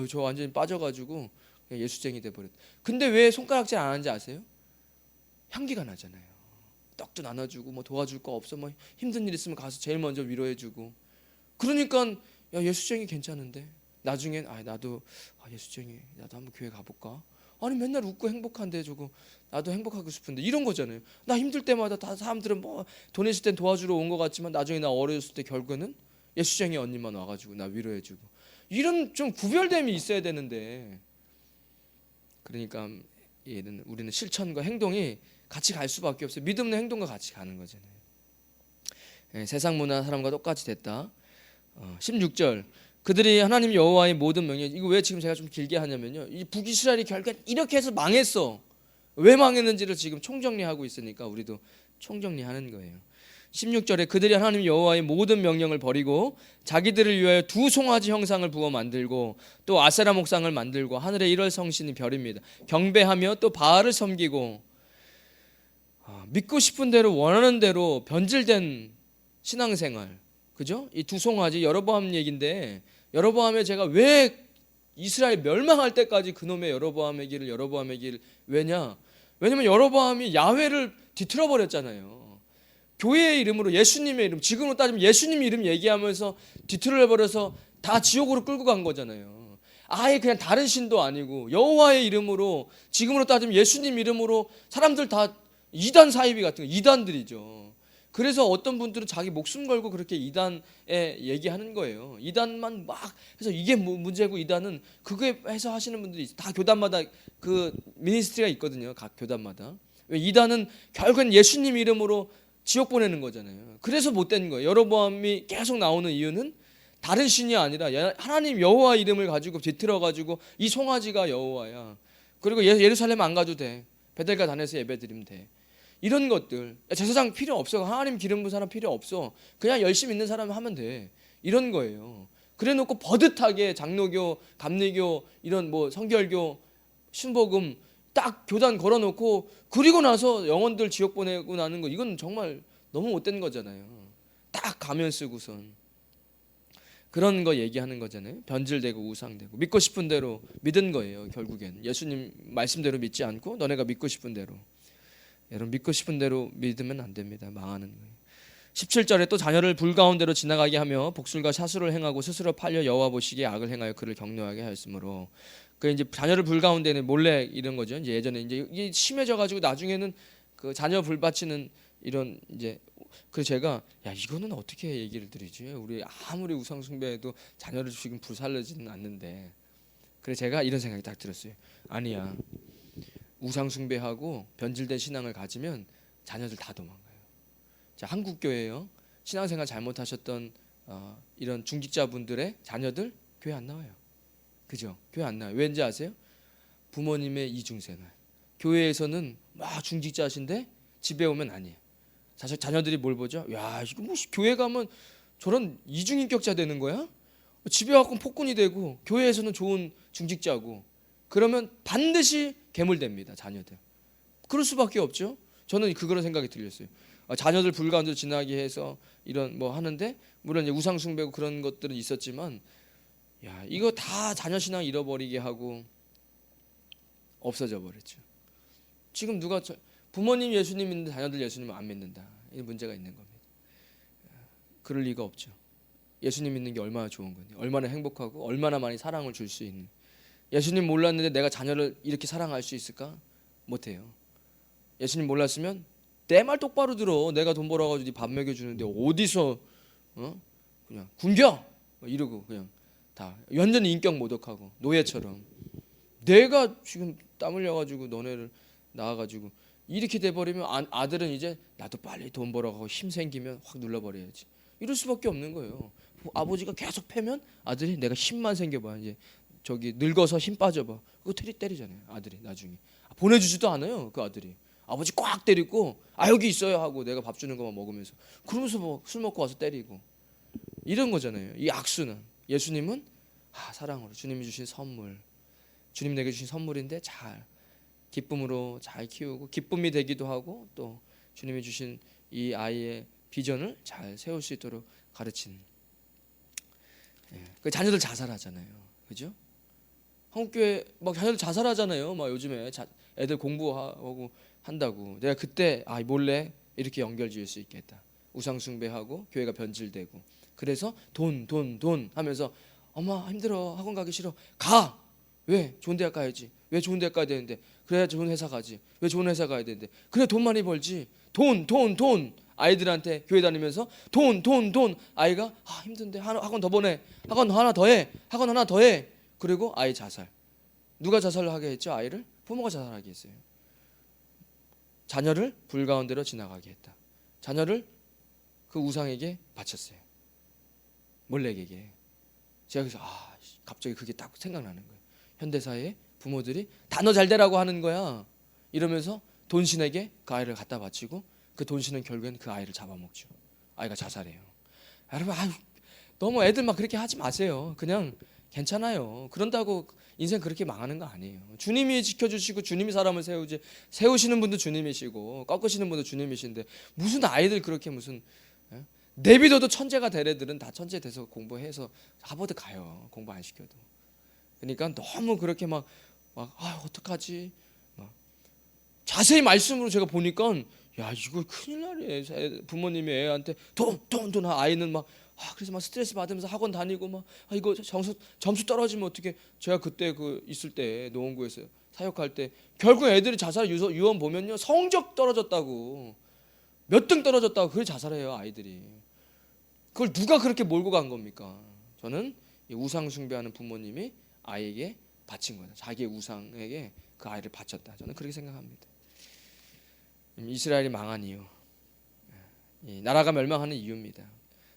저 완전히 빠져가지고 그냥 예수쟁이 돼버렸다. 근데 왜 손가락질 안 하는지 아세요? 향기가 나잖아요. 떡도 나눠주고 뭐 도와줄 거 없어 뭐 힘든 일 있으면 가서 제일 먼저 위로해주고. 그러니까 야 예수쟁이 괜찮은데 나중엔 나도 예수쟁이 나도 한번 교회 가볼까? 아니 맨날 웃고 행복한데 저거 나도 행복하고 싶은데 이런 거잖아요. 나 힘들 때마다 다 사람들은 뭐 돈 있을 땐 도와주러 온 것 같지만 나중에 나 어려졌을 때 결국에는 예수쟁이 언니만 와가지고 나 위로해주고. 이런 좀 구별됨이 있어야 되는데. 그러니까 우리는 실천과 행동이 같이 갈 수밖에 없어요. 믿음의 행동과 같이 가는 거잖아요. 세상 문화 사람과 똑같이 됐다. 16절 그들이 하나님 여호와의 모든 명령. 이거 왜 지금 제가 좀 길게 하냐면요, 이 북이스라엘이 결국 이렇게 해서 망했어. 왜 망했는지를 지금 총정리하고 있으니까 우리도 총정리하는 거예요. 16절에 그들이 하나님 여호와의 모든 명령을 버리고 자기들을 위하여 두 송아지 형상을 부어 만들고 또 아세라 목상을 만들고 하늘의 일월 성신이 별입니다. 경배하며 또 바알을 섬기고 믿고 싶은 대로 원하는 대로 변질된 신앙생활. 그죠? 이 두 송아지 여로보암 얘기인데, 여로보암에 제가 왜 이스라엘 멸망할 때까지 그놈의 여로보암의 길을 왜냐? 왜냐면 여로보암이 야훼를 뒤틀어 버렸잖아요. 교회의 이름으로 예수님의 이름, 지금으로 따지면 예수님 이름 얘기하면서 뒤틀어 버려서 다 지옥으로 끌고 간 거잖아요. 아예 그냥 다른 신도 아니고 여호와의 이름으로, 지금으로 따지면 예수님 이름으로 사람들 다 이단 사이비 같은 거, 이단들이죠. 그래서 어떤 분들은 자기 목숨 걸고 그렇게 이단에 얘기하는 거예요. 이단만 막 해서 이게 문제고, 이단은 그게 해서 하시는 분들이 있어요. 다 교단마다 그 미니스트리가 있거든요. 각 교단마다. 이단은 결국은 예수님 이름으로 지옥 보내는 거잖아요. 그래서 못된 거예요. 여로보암이 계속 나오는 이유는 다른 신이 아니라 하나님 여호와 이름을 가지고 뒤틀어 가지고 이 송아지가 여호와야. 그리고 예루살렘 안 가도 돼. 베델과 단에서 예배드리면 돼. 이런 것들, 제사장 필요 없어. 하나님 기름 부은 사람 필요 없어. 그냥 열심히 있는 사람 하면 돼. 이런 거예요. 그래놓고 버듯하게 장로교, 감리교, 이런 뭐 성결교, 신복음 딱 교단 걸어놓고 그리고 나서 영혼들 지옥 보내고 나는 거, 이건 정말 너무 못된 거잖아요. 딱 가면 쓰고선 그런 거 얘기하는 거잖아요. 변질되고 우상되고 믿고 싶은 대로 믿은 거예요. 결국엔 예수님 말씀대로 믿지 않고 너네가 믿고 싶은 대로. 여러분 믿고 싶은 대로 믿으면 안 됩니다. 망하는 거예요. 17절에 또 자녀를 불 가운데로 지나가게 하며 복술과 사수를 행하고 스스로 팔려 여호와 보시기에 악을 행하여 그를 경노하게 하였으므로, 그 이제 자녀를 불 가운데는 몰래 이런 거죠. 이제 예전에 이제 이게 심해져 가지고 나중에는 그 자녀 불 바치는 이런 이제 그 제가 야 이거는 어떻게 얘기를 드리지? 우리 아무리 우상 숭배해도 자녀를 지금 불살르지는 않는데. 그래 제가 이런 생각이 딱 들었어요. 아니야. 우상 숭배하고 변질된 신앙을 가지면 자녀들 다 도망가요. 자, 한국 교회요. 신앙생활 잘못하셨던 이런 중직자분들의 자녀들 교회 안 나와요. 그죠? 교회 안 나와요. 왠지 아세요? 부모님의 이중생활. 교회에서는 막 중직자신데 집에 오면 아니에요. 사실 자녀들이 뭘 보죠? 야, 이거 뭐 교회 가면 저런 이중인격자 되는 거야? 집에 와서 폭군이 되고 교회에서는 좋은 중직자고 그러면 반드시 괴물됩니다. 자녀들. 그럴 수밖에 없죠. 저는 그런 생각이 들렸어요. 자녀들 불가운데로 지나게 해서 이런 뭐 하는데 물론 이제 우상 숭배고 그런 것들은 있었지만 야 이거 다 자녀 신앙 잃어버리게 하고 없어져 버렸죠. 지금 누가 부모님 예수님 믿는데 자녀들 예수님을 안 믿는다. 이 문제가 있는 겁니다. 그럴 리가 없죠. 예수님 믿는 게 얼마나 좋은 건지, 얼마나 행복하고 얼마나 많이 사랑을 줄 수 있는. 예수님 몰랐는데 내가 자녀를 이렇게 사랑할 수 있을까? 못해요. 예수님 몰랐으면 내 말 똑바로 들어. 내가 돈 벌어가지고 네 밥 먹여주는데 어디서 그냥 굶겨 이러고 그냥 다 완전히 인격 모독하고 노예처럼 내가 지금 땀 흘려가지고 너네를 낳아가지고 이렇게 돼버리면 아들은 이제 나도 빨리 돈 벌어가고 힘 생기면 확 눌러버려야지 이럴 수밖에 없는 거예요. 아버지가 계속 패면 아들이 내가 힘만 생겨봐 이제 저기 늙어서 힘 빠져봐 그거 때리잖아요. 아들이 나중에 보내주지도 않아요. 그 아들이 아버지 꽉 때리고 여기 있어요 하고 내가 밥 주는 것만 먹으면서 그러면서 뭐 술 먹고 와서 때리고 이런 거잖아요. 이 악수는 예수님은 사랑으로 주님이 주신 선물 주님 내게 주신 선물인데 잘 기쁨으로 잘 키우고 기쁨이 되기도 하고 또 주님이 주신 이 아이의 비전을 잘 세울 수 있도록 가르치는 그 자녀들 자살하잖아요. 그죠? 한국교회 막 자녀들 자살하잖아요. 막 요즘에 애들 공부하고 한다고 내가 그때 몰래 이렇게 연결 지을 수 있겠다. 우상숭배하고 교회가 변질되고 그래서 돈 하면서 엄마 힘들어 학원 가기 싫어 가 왜 좋은 대학 가야지 왜 좋은 대학 가야 되는데 그래야 좋은 회사 가지 왜 좋은 회사 가야 되는데 그래 돈 많이 벌지 돈 아이들한테 교회 다니면서 돈 아이가 힘든데 학원 더 보내 학원 하나 더 해 그리고 아이 자살 누가 자살을 하게 했죠? 아이를 부모가 자살하게 했어요. 자녀를 불 가운데로 지나가게 했다. 자녀를 그 우상에게 바쳤어요. 몰래에게. 제가 그래서 갑자기 그게 딱 생각나는 거예요. 현대사회의 부모들이 다 너 잘 되라고 하는 거야 이러면서 돈신에게 그 아이를 갖다 바치고 그 돈신은 결국엔 그 아이를 잡아먹죠. 아이가 자살해요. 여러분 너무 애들 막 그렇게 하지 마세요. 그냥 괜찮아요. 그런다고 인생 그렇게 망하는 거 아니에요. 주님이 지켜주시고 주님이 사람을 세우지 세우시는 분도 주님이시고 꺾으시는 분도 주님이신데 무슨 아이들 그렇게 무슨 내비둬도 천재가 될 애들은 다 천재 돼서 공부해서 하버드 가요. 공부 안 시켜도. 그러니까 너무 그렇게 막 어떡하지? 자세히 말씀으로 제가 보니까 야 이거 큰일 나네. 부모님이 애한테 돈 아이는 막 그래서 막 스트레스 받으면서 학원 다니고 막 이거 점수 떨어지면 어떻게 제가 그때 그 있을 때 노원구에서 사역할 때 결국 애들이 자살 유언 보면요 성적 떨어졌다고 몇 등 떨어졌다고 그래 자살해요 아이들이. 그걸 누가 그렇게 몰고 간 겁니까? 저는 우상 숭배하는 부모님이 아이에게 바친 거다. 자기의 우상에게 그 아이를 바쳤다. 저는 그렇게 생각합니다. 이스라엘이 망한 이유, 나라가 멸망하는 이유입니다.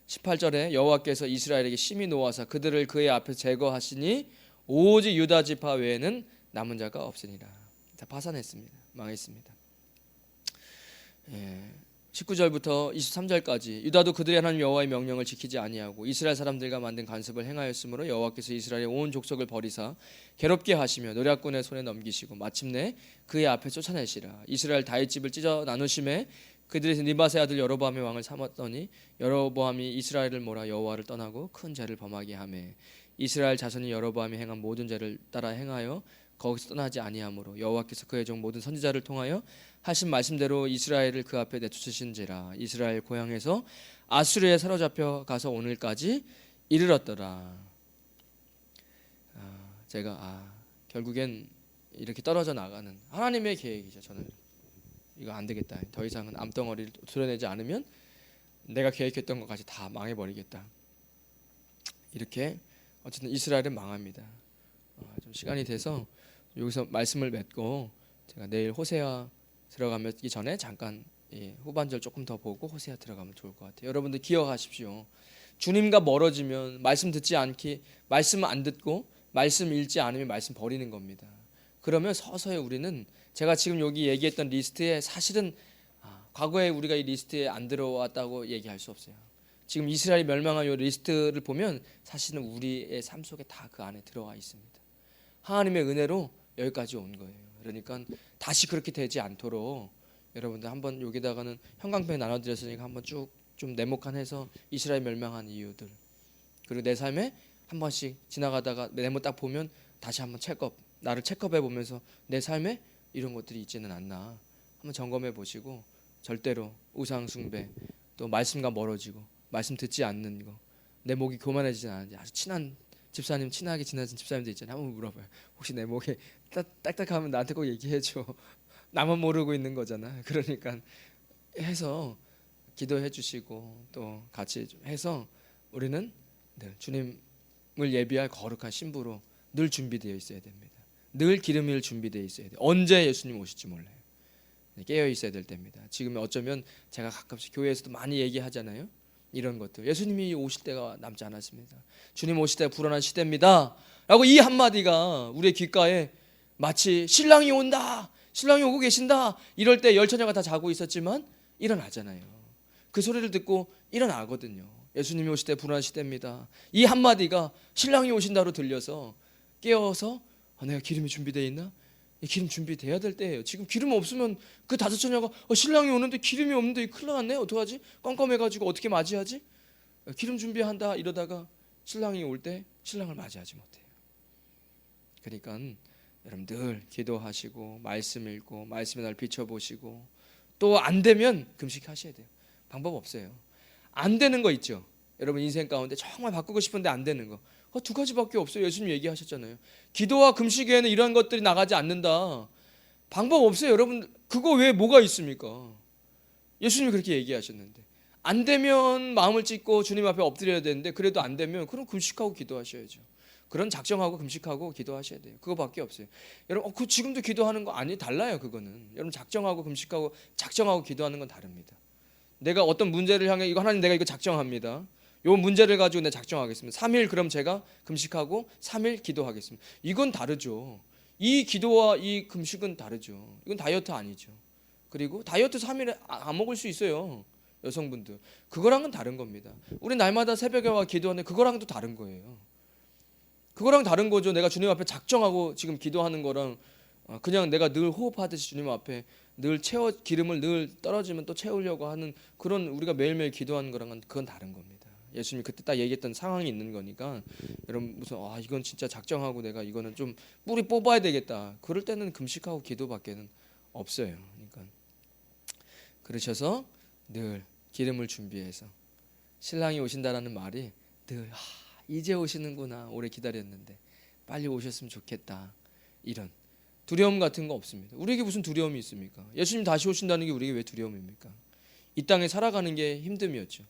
18절에 여호와께서 이스라엘에게 심히 노하사 그들을 그의 앞에서 제거하시니 오직 유다 지파 외에는 남은 자가 없으니라. 다 파산했습니다. 망했습니다. 19절부터 23절까지 유다도 그들의 하나님 여호와의 명령을 지키지 아니하고 이스라엘 사람들과 만든 간섭을 행하였으므로 여호와께서 이스라엘의 온 족속을 버리사 괴롭게 하시며 노략군의 손에 넘기시고 마침내 그의 앞에 쫓아내시라. 이스라엘 다윗 집을 찢어 나누심에 그들이 느밧의 아들 여로보암의 왕을 삼았더니 여로보암이 이스라엘을 몰아 여호와를 떠나고 큰 죄를 범하게 하매 이스라엘 자손이 여로보암이 행한 모든 죄를 따라 행하여 거기서 떠나지 아니하므로 여호와께서 그의 종 모든 선지자를 통하여 하신 말씀대로 이스라엘을 그 앞에 내쫓으신지라. 이스라엘 고향에서 아수르에 사로잡혀 가서 오늘까지 이르렀더라. 제가 결국엔 이렇게 떨어져 나가는 하나님의 계획이죠. 저는 이거 안 되겠다. 더 이상은 암덩어리를 드러내지 않으면 내가 계획했던 것까지 다 망해버리겠다. 이렇게 어쨌든 이스라엘은 망합니다. 좀 시간이 돼서 여기서 말씀을 맺고 제가 내일 호세아 들어가기 전에 잠깐 후반절 조금 더 보고 호세아 들어가면 좋을 것 같아요. 여러분들 기억하십시오. 주님과 멀어지면 말씀 듣지 않기, 말씀 안 듣고 말씀 읽지 않으면 말씀 버리는 겁니다. 그러면 서서히 우리는 제가 지금 여기 얘기했던 리스트에 사실은 과거에 우리가 이 리스트에 안 들어왔다고 얘기할 수 없어요. 지금 이스라엘이 멸망한 이 리스트를 보면 사실은 우리의 삶 속에 다 그 안에 들어가 있습니다. 하나님의 은혜로 여기까지 온 거예요. 그러니까 다시 그렇게 되지 않도록 여러분들 한번 여기다가는 형광펜 나눠드렸으니까 한번 쭉 좀 네모칸해서 이스라엘 멸망한 이유들, 그리고 내 삶에 한 번씩 지나가다가 네모 딱 보면 다시 한번 나를 체크해 보면서 내 삶에 이런 것들이 있지는 않나 한번 점검해 보시고, 절대로 우상 숭배, 또 말씀과 멀어지고 말씀 듣지 않는 거, 내 목이 교만해지지 않는지, 아주 친한 집사님, 친하게 지내진 집사님도 있잖아요. 한번 물어봐요. 혹시 내 목에 딱딱하면 나한테 꼭 얘기해줘. 나만 모르고 있는 거잖아. 그러니까 해서 기도해 주시고 또 같이 해서 우리는 늘 주님을 예비할 거룩한 신부로 늘 준비되어 있어야 됩니다. 늘 기름이 준비되어 있어야 돼요. 언제 예수님 오실지 몰라요. 깨어 있어야 될 때입니다. 지금 어쩌면 제가 가끔씩 교회에서도 많이 얘기하잖아요. 이런 것들, 예수님이 오실 때가 남지 않았습니다. 주님 오실 때가 불안한 시대입니다 라고 이 한마디가 우리의 귓가에 마치 신랑이 온다, 신랑이 오고 계신다 이럴 때 열처녀가 다 자고 있었지만 일어나잖아요. 그 소리를 듣고 일어나거든요. 예수님이 오실 때 불안한 시대입니다. 이 한마디가 신랑이 오신다로 들려서 깨어서 내가 기름이 준비되어 있나? 기름 준비돼야 될 때예요. 지금 기름 없으면 그 다섯 처녀가 신랑이 오는데 기름이 없는데 큰일 났네, 어떡하지? 껌껌해가지고 어떻게 맞이하지? 기름 준비한다 이러다가 신랑이 올 때 신랑을 맞이하지 못해요. 그러니까 여러분 늘 기도하시고 말씀 읽고 말씀의 날 비춰보시고, 또 안 되면 금식하셔야 돼요. 방법 없어요. 안 되는 거 있죠. 여러분 인생 가운데 정말 바꾸고 싶은데 안 되는 거, 두 가지밖에 없어요. 예수님 얘기하셨잖아요. 기도와 금식 외에는 이런 것들이 나가지 않는다. 방법 없어요. 여러분 그거 외에 뭐가 있습니까? 예수님이 그렇게 얘기하셨는데 안 되면 마음을 찢고 주님 앞에 엎드려야 되는데, 그래도 안 되면 그럼 금식하고 기도하셔야죠. 그런 작정하고 금식하고 기도하셔야 돼요. 그거밖에 없어요. 여러분 그 지금도 기도하는 거 아니 달라요. 그거는 여러분 작정하고 금식하고 작정하고 기도하는 건 다릅니다. 내가 어떤 문제를 향해 이거 하나님 내가 이거 작정합니다. 요 문제를 가지고 내가 작정하겠습니다. 3일 그럼 제가 금식하고 3일 기도하겠습니다. 이건 다르죠. 이 기도와 이 금식은 다르죠. 이건 다이어트 아니죠. 그리고 다이어트 3일에 안 먹을 수 있어요. 여성분들. 그거랑은 다른 겁니다. 우리 날마다 새벽에 와 기도하는데 그거랑은 또 다른 거예요. 그거랑 다른 거죠. 내가 주님 앞에 작정하고 지금 기도하는 거랑 그냥 내가 늘 호흡하듯이 주님 앞에 늘 기름을 늘 떨어지면 또 채우려고 하는 그런 우리가 매일매일 기도하는 거랑은 그건 다른 겁니다. 예수님이 그때 딱 얘기했던 상황이 있는 거니까 여러분 무슨 이건 진짜 작정하고 내가 이거는 좀 뿌리 뽑아야 되겠다, 그럴 때는 금식하고 기도밖에는 없어요. 그러니까 그러셔서 늘 기름을 준비해서 신랑이 오신다라는 말이 늘 이제 오시는구나, 오래 기다렸는데 빨리 오셨으면 좋겠다, 이런 두려움 같은 거 없습니다. 우리에게 무슨 두려움이 있습니까? 예수님 다시 오신다는 게 우리에게 왜 두려움입니까? 이 땅에 살아가는 게 힘듦이었죠.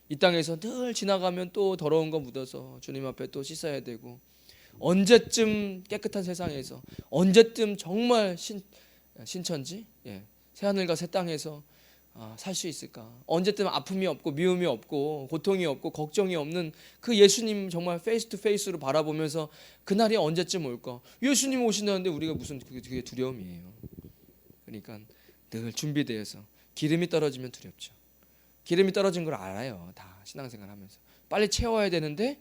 이 땅에서 늘 지나가면 또 더러운 거 묻어서 주님 앞에 또 씻어야 되고, 언제쯤 깨끗한 세상에서, 언제쯤 정말 신천지, 새하늘과 새 땅에서 살 수 있을까? 언제쯤 아픔이 없고 미움이 없고 고통이 없고 걱정이 없는 그 예수님 정말 페이스 투 페이스로 바라보면서 그날이 언제쯤 올까? 예수님 오신다는데 우리가 무슨 그게 두려움이에요. 그러니까 늘 준비되어서, 기름이 떨어지면 두렵죠. 기름이 떨어진 걸 알아요. 다 신앙생활 하면서 빨리 채워야 되는데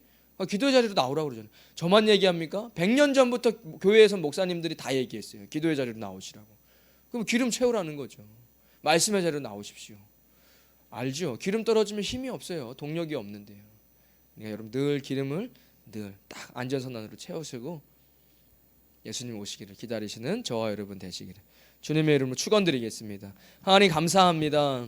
기도의 자리로 나오라고 그러잖아요. 저만 얘기합니까? 100년 전부터 교회에서 목사님들이 다 얘기했어요. 기도의 자리로 나오시라고. 그럼 기름 채우라는 거죠. 말씀의 자리로 나오십시오. 알죠? 기름 떨어지면 힘이 없어요. 동력이 없는데요. 그러니까 여러분 늘 기름을 늘 딱 안전선언으로 채우시고 예수님 오시기를 기다리시는 저와 여러분 되시기를 주님의 이름으로 축원드리겠습니다. 하나님 감사합니다.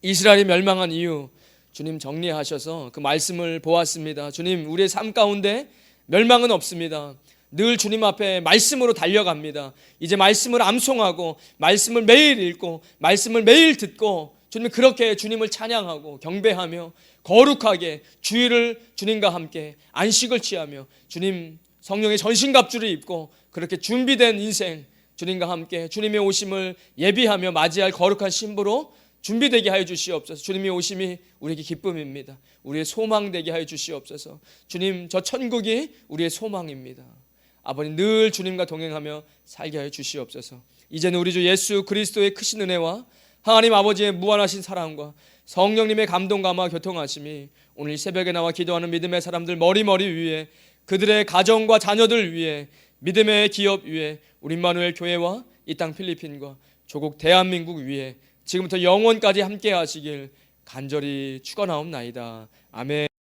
이스라엘이 멸망한 이유 주님 정리하셔서 그 말씀을 보았습니다. 주님 우리의 삶 가운데 멸망은 없습니다. 늘 주님 앞에 말씀으로 달려갑니다. 이제 말씀을 암송하고 말씀을 매일 읽고 말씀을 매일 듣고 주님 그렇게 주님을 찬양하고 경배하며 거룩하게 주일을 주님과 함께 안식을 취하며 주님 성령의 전신갑주를 입고 그렇게 준비된 인생 주님과 함께 주님의 오심을 예비하며 맞이할 거룩한 신부로 준비되게 하여 주시옵소서. 주님의 오심이 우리에게 기쁨입니다. 우리의 소망되게 하여 주시옵소서. 주님, 저 천국이 우리의 소망입니다. 아버님 늘 주님과 동행하며 살게 하여 주시옵소서. 이제는 우리 주 예수 그리스도의 크신 은혜와 하나님 아버지의 무한하신 사랑과 성령님의 감동감화 교통하심이 오늘 새벽에 나와 기도하는 믿음의 사람들 머리머리 위에 그들의 가정과 자녀들 위에 믿음의 기업 위에 우리 임마누엘 교회와 이 땅 필리핀과 조국 대한민국 위에 지금부터 영원까지 함께 하시길 간절히 축원하옵나이다. 아멘.